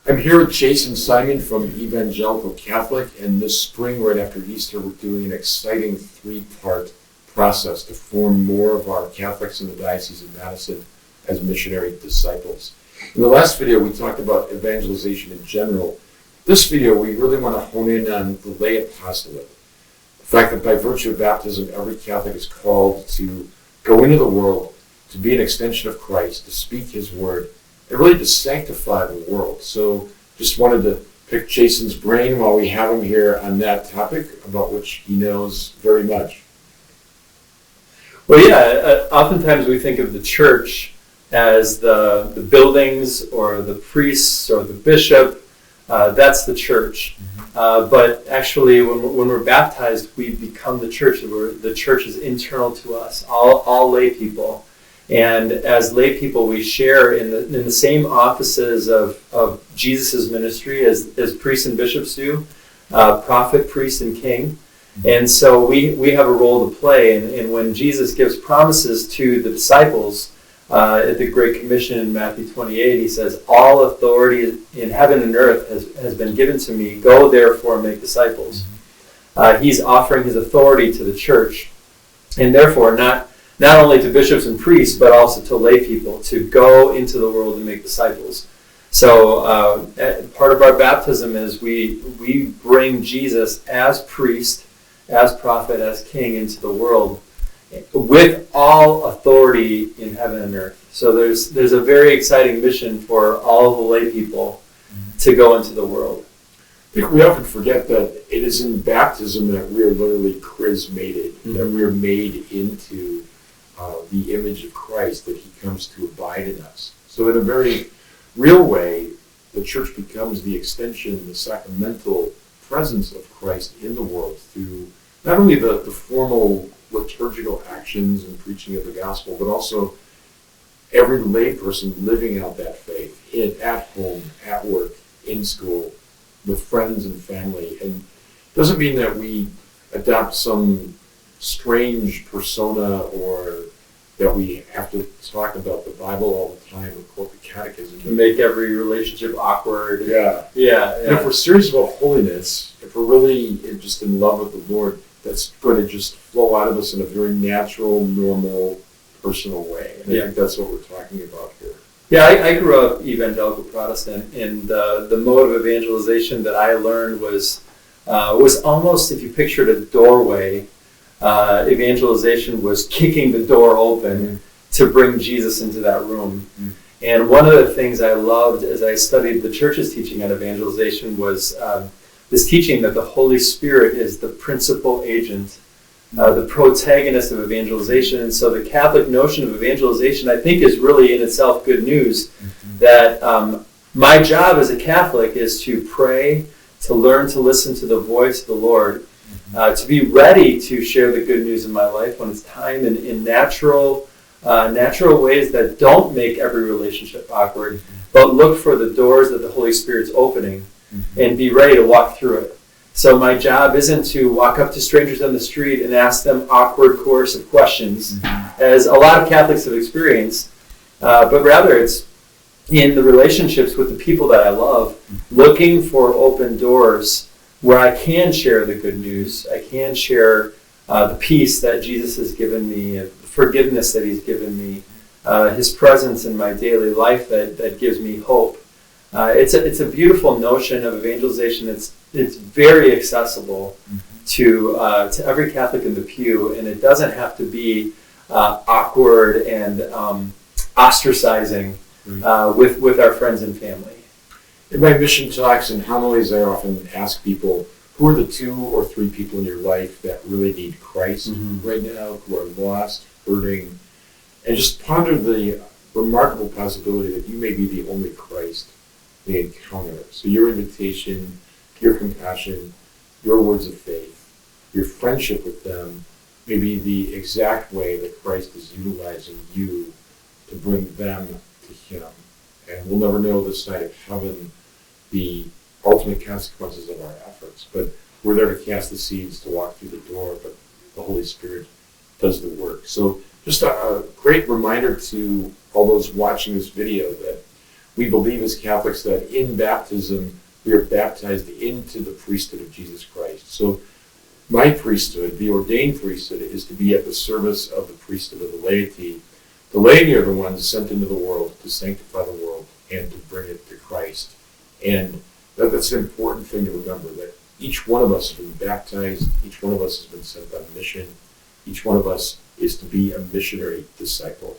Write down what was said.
I'm here with Jason Simon from Evangelical Catholic, and this spring, right after Easter, we're doing an exciting 3-part process to form more of our Catholics in the Diocese of Madison as missionary disciples. In the last video, we talked about evangelization in general. This video, we really want to hone in on the lay apostolate. The fact that by virtue of baptism, every Catholic is called to go into the world, to be an extension of Christ, to speak his word, and really to sanctify the world. So just wanted to pick Jason's brain while we have him here on that topic, about which he knows very much. Well, yeah, oftentimes we think of the church as the buildings or the priests or the bishop. That's the church. But actually, when we're baptized, we become the church. The church is internal to us, all lay people. And as lay people, we share in the same offices of Jesus' ministry as priests and bishops do, prophet, priest, and king. And so we have a role to play. And when Jesus gives promises to the disciples at the Great Commission in Matthew 28, he says, "All authority in heaven and earth has been given to me. Go therefore and make disciples." He's offering his authority to the church, and therefore not only to bishops and priests, but also to lay people to go into the world and make disciples. So part of our baptism is we bring Jesus as priest, as prophet, as king into the world with all authority in heaven and earth. So there's a very exciting mission for all the lay people to go into the world. I think we often forget that it is in baptism that we are literally charismated, that we are made into the image of Christ, that he comes to abide in us. So in a very real way, the church becomes the extension, the sacramental presence of Christ in the world through not only the formal liturgical actions and preaching of the gospel, but also every lay person living out that faith at home, at work, in school, with friends and family. And it doesn't mean that we adopt some strange persona or that we have to talk about the Bible all the time or quote the catechism. To make every relationship awkward. Yeah. And if we're serious about holiness, if we're really just in love with the Lord, that's going to just flow out of us in a very natural, normal, personal way. And I think that's what we're talking about here. Yeah, I grew up evangelical Protestant, and the mode of evangelization that I learned was almost, if you pictured a doorway, evangelization was kicking the door open to bring Jesus into that room. And one of the things I loved as I studied the church's teaching on evangelization was this teaching that the Holy Spirit is the principal agent, the protagonist of evangelization. And so the Catholic notion of evangelization, I think, is really in itself good news, that my job as a Catholic is to pray, to learn to listen to the voice of the Lord, to be ready to share the good news in my life when it's time, in natural ways that don't make every relationship awkward, but look for the doors that the Holy Spirit's opening and be ready to walk through it. So my job isn't to walk up to strangers on the street and ask them awkward, coercive questions, as a lot of Catholics have experienced, but rather it's in the relationships with the people that I love, looking for open doors where I can share the good news, I can share the peace that Jesus has given me, the forgiveness that he's given me, his presence in my daily life that gives me hope. It's a beautiful notion of evangelization. It's very accessible to every Catholic in the pew, and it doesn't have to be awkward and ostracizing with our friends and family. In my mission talks and homilies, I often ask people, who are the 2 or 3 people in your life that really need Christ right now, who are lost, hurting, and just ponder the remarkable possibility that you may be the only Christ they encounter. So your invitation, your compassion, your words of faith, your friendship with them may be the exact way that Christ is utilizing you to bring them to him. And we'll never know this side of heaven the ultimate consequences of our efforts, but we're there to cast the seeds, to walk through the door, but the Holy Spirit does the work. So just a great reminder to all those watching this video that we believe as Catholics that in baptism, we are baptized into the priesthood of Jesus Christ. So my priesthood, the ordained priesthood, is to be at the service of the priesthood of the laity. The laity are the ones sent into the world to sanctify the world and to bring it to Christ. And that's an important thing to remember, that each one of us has been baptized, each one of us has been sent on a mission, each one of us is to be a missionary disciple.